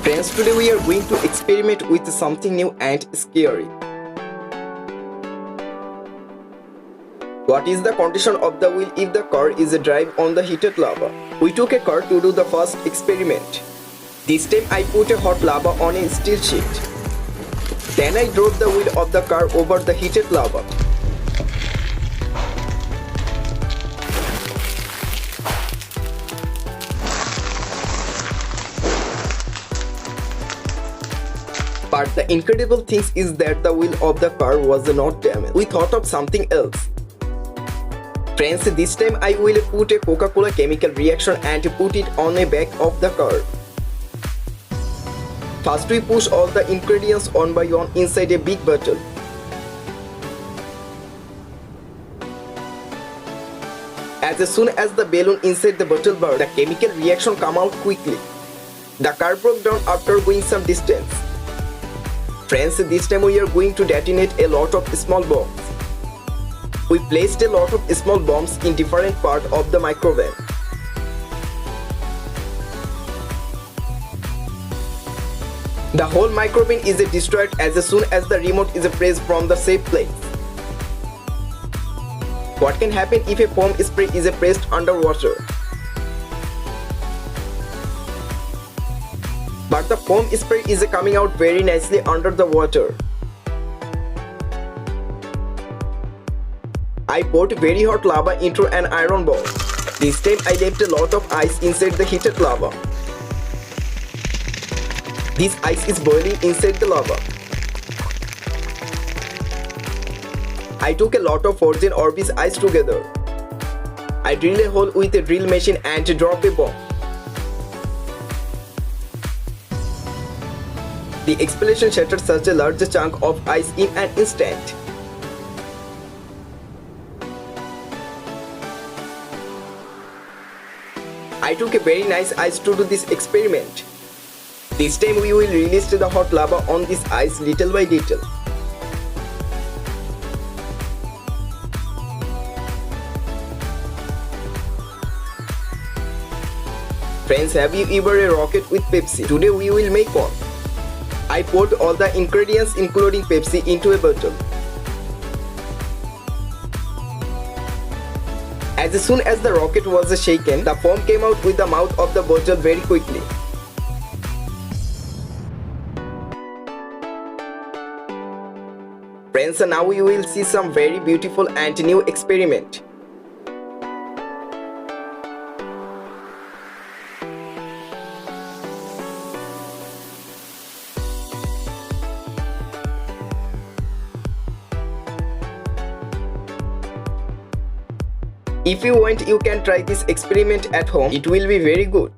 Friends, today we are going to experiment with something new and scary. What is the condition of the wheel if the car is a drive on the heated lava? We took a car to do the first experiment. This time I put a hot lava on a steel sheet. Then I drove the wheel of the car over the heated lava. But the incredible thing is that the wheel of the car was not damaged. We thought of something else. Friends, this time I will put a Coca-Cola chemical reaction and put it on the back of the car. First we push all the ingredients one by one inside a big bottle. As soon as the balloon inside the bottle burst, the chemical reaction come out quickly. The car broke down after going some distance. Friends, this time we are going to detonate a lot of small bombs. We placed a lot of small bombs in different parts of the microwave. The whole microwave is destroyed as soon as the remote is pressed from the safe place. What can happen if a foam spray is pressed underwater? But the foam spray is coming out very nicely under the water. I poured very hot lava into an iron bowl. This time I left a lot of ice inside the heated lava. This ice is boiling inside the lava. I took a lot of frozen Orbis ice together. I drilled a hole with a drill machine and dropped a bomb. The explosion shattered such a large chunk of ice in an instant. I took a very nice ice to do this experiment. This time we will release the hot lava on this ice little by little. Friends, have you ever a rocket with Pepsi? Today we will make one. I poured all the ingredients including Pepsi into a bottle. As soon as the rocket was shaken, the foam came out with the mouth of the bottle very quickly. Friends, now we will see some very beautiful and new experiment. If you want, you can try this experiment at home. It will be very good.